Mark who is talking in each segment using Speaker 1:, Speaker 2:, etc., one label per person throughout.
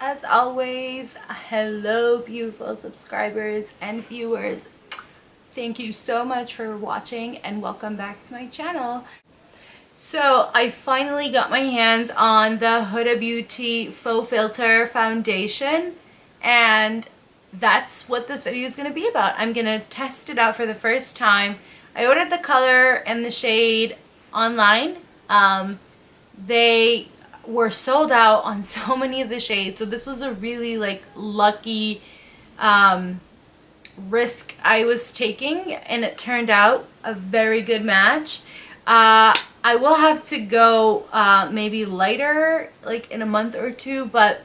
Speaker 1: As always, hello beautiful subscribers and viewers. Thank you so much for watching and welcome back to my channel. So I finally got my hands on the Huda Beauty Faux Filter Foundation, and that's what this video is going to be about. I'm going to test it out for the first time. I ordered the color and the shade online. They were sold out on so many of the shades, so this was a really lucky risk I was taking, and it turned out a very good match. I will have to go maybe lighter in a month or two, but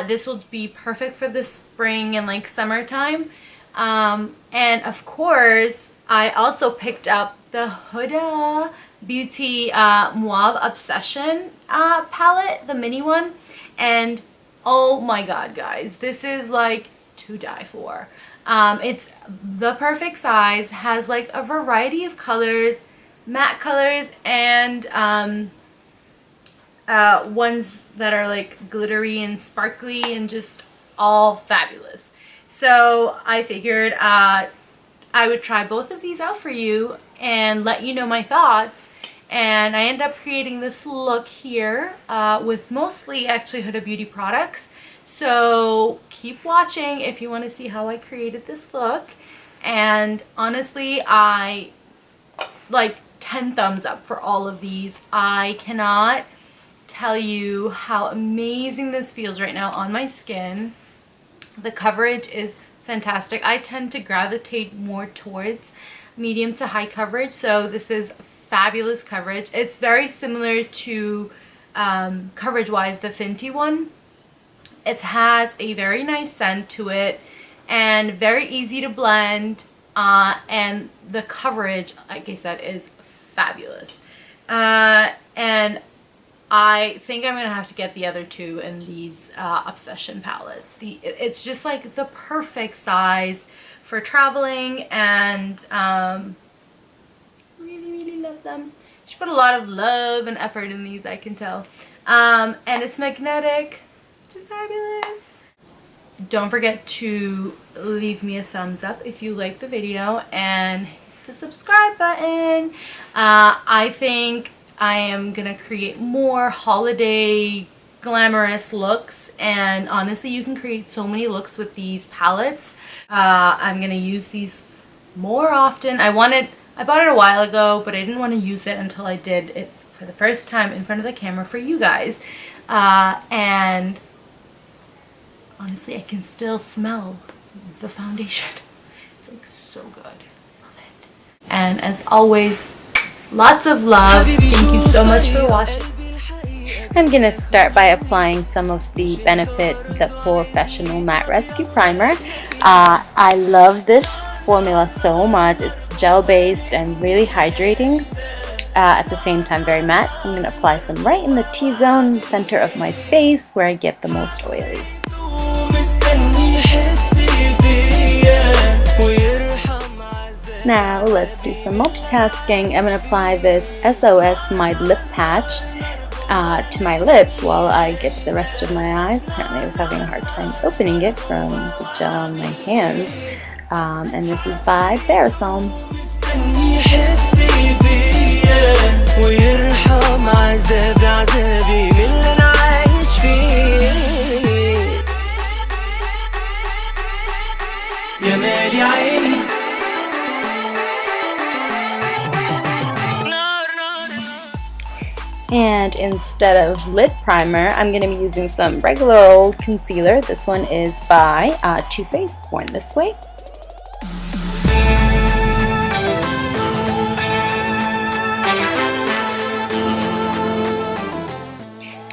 Speaker 1: this will be perfect for the spring and summertime. And of course I also picked up the Huda Beauty Mauve Obsession palette, the mini one, and oh my god guys, this is to die for. It's the perfect size, has a variety of colors, matte colors, and ones that are glittery and sparkly and just all fabulous. So I figured I would try both of these out for you and let you know my thoughts. And I ended up creating this look here with mostly actually Huda Beauty products. So keep watching if you want to see how I created this look. And honestly, I 10 thumbs up for all of these. I cannot tell you how amazing this feels right now on my skin. The coverage is fantastic. I tend to gravitate more towards medium to high coverage, so this is fabulous coverage. It's very similar to coverage wise the Fenty one. It has a very nice scent to it and very easy to blend, and the coverage, like I said, is fabulous. And I think I'm gonna have to get the other two in these Obsession palettes. It's just the perfect size for traveling, and really love them. She put a lot of love and effort in these, I can tell. And it's magnetic, which is fabulous. Don't forget to leave me a thumbs up if you like the video and hit the subscribe button. I think I am gonna create more holiday glamorous looks, and honestly you can create so many looks with these palettes. I'm gonna use these more often. I bought it a while ago, but I didn't want to use it until I did it for the first time in front of the camera for you guys. And honestly, I can still smell the foundation. It's so good. Love it. And as always, lots of love. Thank you so much for watching. I'm gonna start by applying some of the Benefit The Professional Matte Rescue Primer. I love this formula so much. It's gel based and really hydrating, at the same time very matte. I'm gonna apply some right in the T-zone, center of my face, where I get the most oily. Now let's do some multitasking. I'm gonna apply this SOS My Lip Patch to my lips while I get to the rest of my eyes. Apparently I was having a hard time opening it from the gel on my hands. And this is by Barisol. And instead of lid primer, I'm going to be using some regular old concealer. This one is by Too Faced, Born This Way.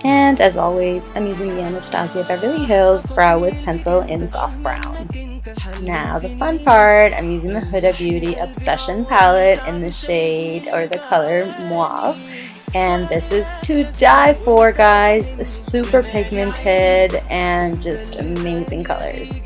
Speaker 1: And as always, I'm using the Anastasia Beverly Hills Brow Wiz Pencil in Soft Brown. Now the fun part, I'm using the Huda Beauty Obsession palette in the shade, or the color, Mauve. And this is to die for, guys. Super pigmented and just amazing colors.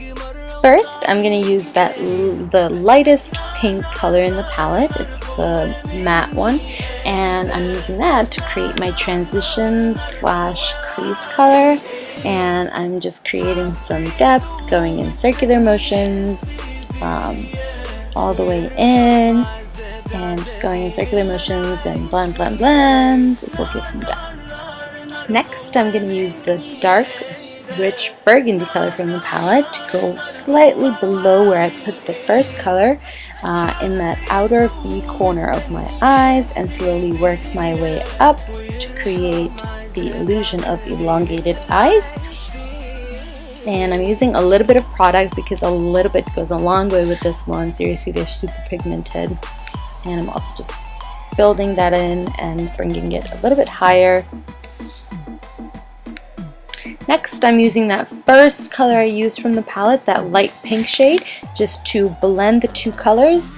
Speaker 1: First, I'm going to use the lightest pink color in the palette. It's the matte one, and I'm using that to create my transition slash crease color. and I'm just creating some depth, going in circular motions all the way in, and just going in circular motions and blend, blend, blend. This will give some depth. Next, I'm going to use the dark, rich burgundy color from the palette to go slightly below where I put the first color in that outer V corner of my eyes, and slowly work my way up to create the illusion of elongated eyes. And I'm using a little bit of product because a little bit goes a long way with this one. Seriously, they're super pigmented. And I'm also just building that in and bringing it a little bit higher. Next, I'm using that first color I used from the palette, that light pink shade, just to blend the two colors.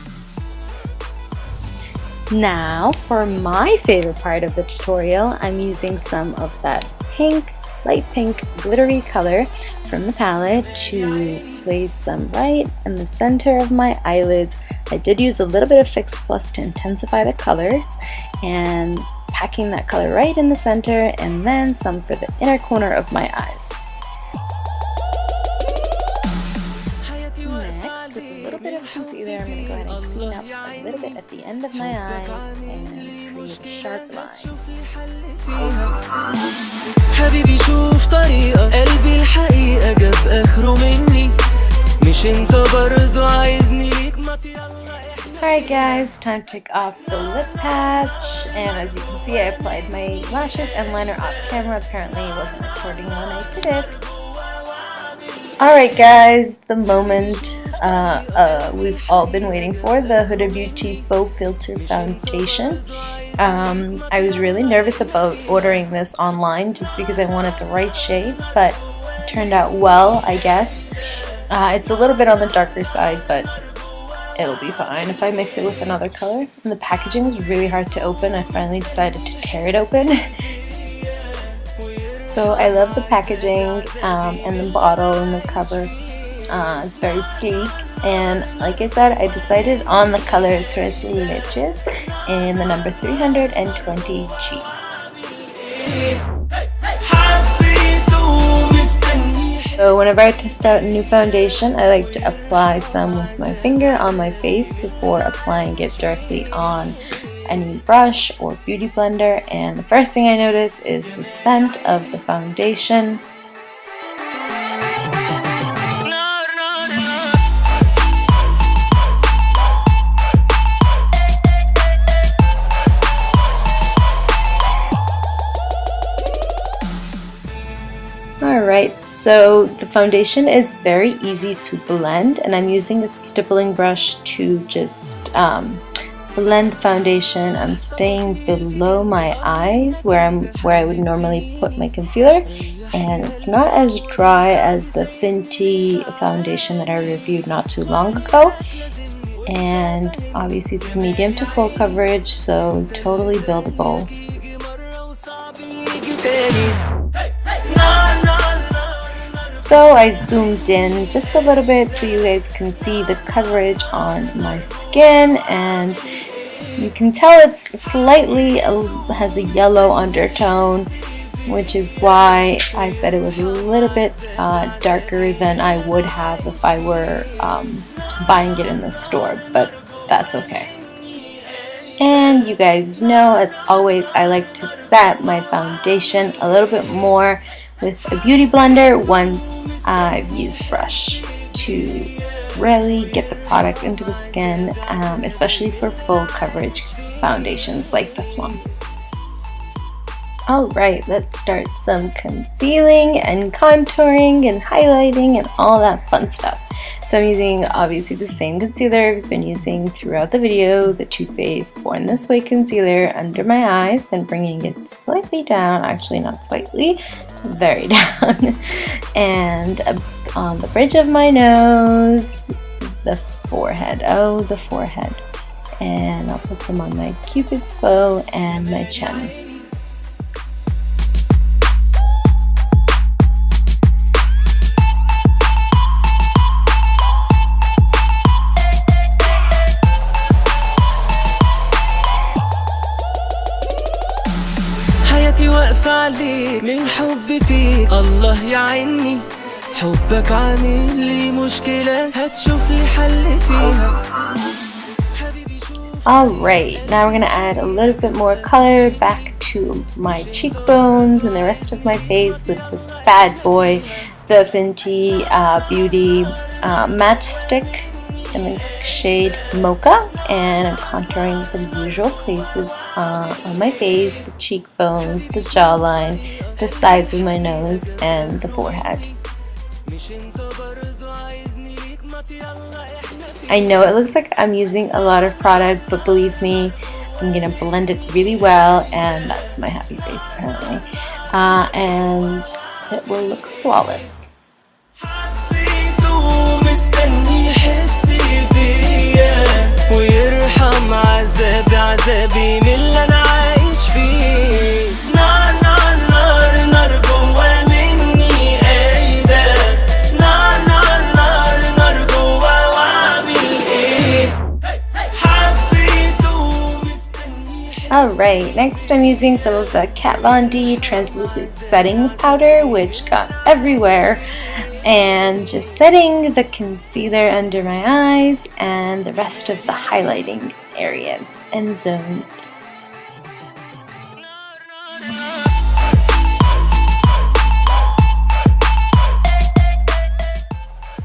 Speaker 1: Now, for my favorite part of the tutorial, I'm using some of that pink, light pink, glittery color from the palette to place some right in the center of my eyelids. I did use a little bit of Fix Plus to intensify the colors, and packing that color right in the center, and then some for the inner corner of my eyes. Next, with a little bit of concealer, I'm going to go ahead and clean up a little bit at the end of my eyes and create a sharp line. حبيبي شوف طريقة قلبي الحقيقة جاب آخره مني مش انت برضو عايزني ليك ما Alright guys, time to take off the lip patch, and as you can see I applied my lashes and liner off camera. Apparently it wasn't recording when I did it. Alright guys, the moment we've all been waiting for, the Huda Beauty Faux Filter Foundation. I was really nervous about ordering this online just because I wanted the right shade, but it turned out well, I guess. It's a little bit on the darker side, but it'll be fine if I mix it with another color. And the packaging was really hard to open. I finally decided to tear it open. So I love the packaging and the bottle and the cover. It's very sleek. And like I said, I decided on the color Tres Leches in the number 320G. So whenever I test out a new foundation, I like to apply some with my finger on my face before applying it directly on any brush or beauty blender. And the first thing I notice is the scent of the foundation. Alright, so the foundation is very easy to blend, and I'm using a stippling brush to just blend the foundation. I'm staying below my eyes where I would normally put my concealer, and it's not as dry as the Fenty foundation that I reviewed not too long ago. And obviously it's medium to full coverage, so totally buildable. So I zoomed in just a little bit so you guys can see the coverage on my skin, and you can tell it's slightly has a yellow undertone, which is why I said it was a little bit darker than I would have if I were buying it in the store, but that's okay. And you guys know, as always, I like to set my foundation a little bit more with a beauty blender once I've used the brush to really get the product into the skin, especially for full coverage foundations like this one. Alright, let's start some concealing and contouring and highlighting and all that fun stuff. So I'm using obviously the same concealer I've been using throughout the video, the Too Faced Born This Way concealer under my eyes and bringing it slightly down, actually not slightly, very down, and on the bridge of my nose, the forehead, the forehead, and I'll put some on my Cupid's bow and my chin. واقفة عليك من حبي فيك
Speaker 2: الله يعيني حبك عامل لي مشكلة هتشوف لي حل فيها.
Speaker 1: Alright, now we're going to add a little bit more color back to my cheekbones and the rest of my face with this bad boy, the Fenty Beauty matchstick in the shade Mocha, and I'm contouring the usual places on my face, the cheekbones, the jawline, the sides of my nose, and the forehead. I know it looks like I'm using a lot of product, but believe me, I'm going to blend it really well, and that's my happy face apparently. And it will look flawless. Alright, next I'm using some of the Kat Von D translucent setting powder, which got everywhere, and just setting the concealer under my eyes and the rest of the highlighting areas and zones.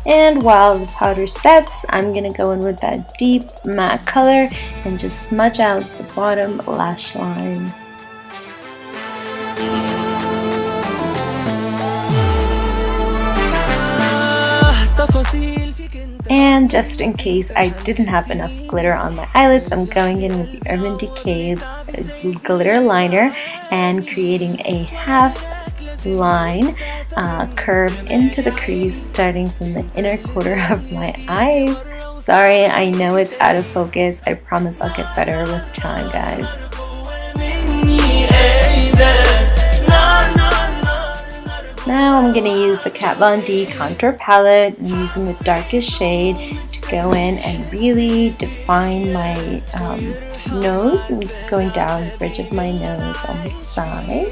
Speaker 1: And while the powder sets, I'm going to go in with that deep matte color and just smudge out the bottom lash line. And just in case I didn't have enough glitter on my eyelids, I'm going in with the Urban Decay glitter liner and creating a half line curve into the crease starting from the inner quarter of my eyes. Sorry, I know it's out of focus. I promise I'll get better with time, guys. Now I'm going to use the Kat Von D contour palette. I'm using the darkest shade to go in and really define my nose. I'm just going down the bridge of my nose on the side.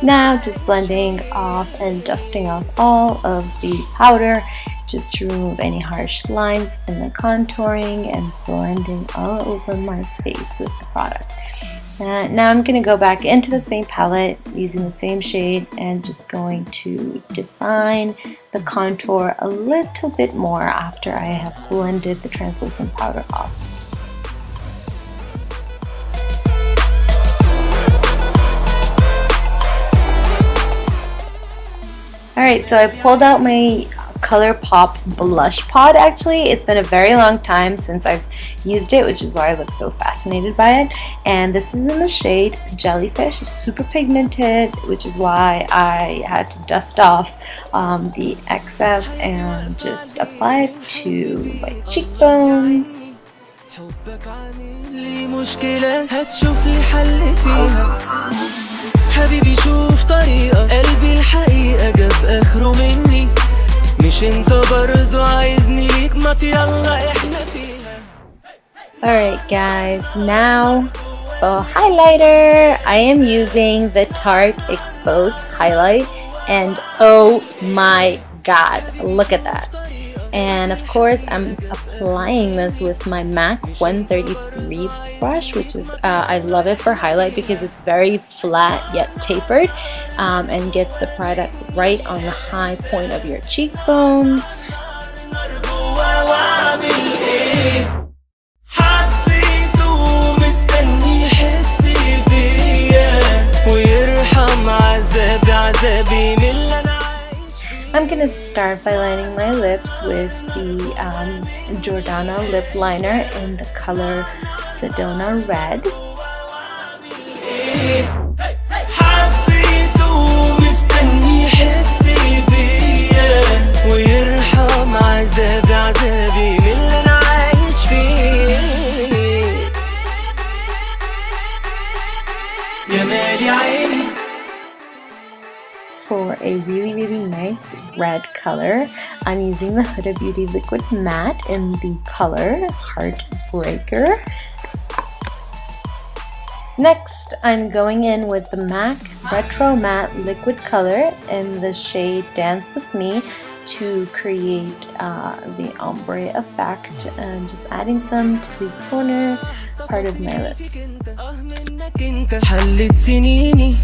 Speaker 1: Now just blending off and dusting off all of the powder just to remove any harsh lines from the contouring and blending all over my face with the product. Now I'm going to go back into the same palette using the same shade and just going to define the contour a little bit more after I have blended the translucent powder off. Alright, so I pulled out my ColourPop blush pod. Actually, it's been a very long time since I've used it, which is why I look so fascinated by it. And this is in the shade Jellyfish. It's super pigmented, which is why I had to dust off the excess and just apply it to my cheekbones.
Speaker 2: حبيبي شوف طريقة قلبي الحقيقة جاب آخره مني مش انت برضو عايزني ليك ما يلا احنا فيها.
Speaker 1: Alright guys, now for highlighter, I am using the Tarte Exposed Highlight, and oh my god, look at that. And of course I'm applying this with my MAC 133 brush, which is I love it for highlight because it's very flat yet tapered and gets the product right on the high point of your cheekbones. I'm going to start by lining my lips with the Jordana lip liner in the color Sedona Red.
Speaker 2: يا مالي عيني
Speaker 1: for a really nice red color. I'm using the Huda Beauty Liquid Matte in the color Heartbreaker. Next, I'm going in with the MAC Retro Matte Liquid Color in the shade Dance With Me to create the ombre effect, and just adding some to the corner part of my lips.
Speaker 2: حلت سنيني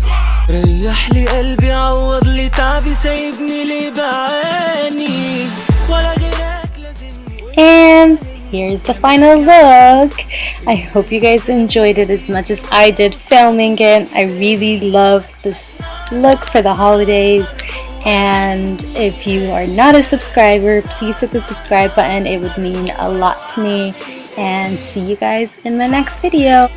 Speaker 2: ريح لي قلبي عوض لي تعبي سايبني ليه بعاني ولا غيرك لازمني.
Speaker 1: And here's the final look. I hope you guys enjoyed it as much as I did filming it. I really love this look for the holidays. And if you are not a subscriber, please hit the subscribe button. It would mean a lot to me. And see you guys in my next video.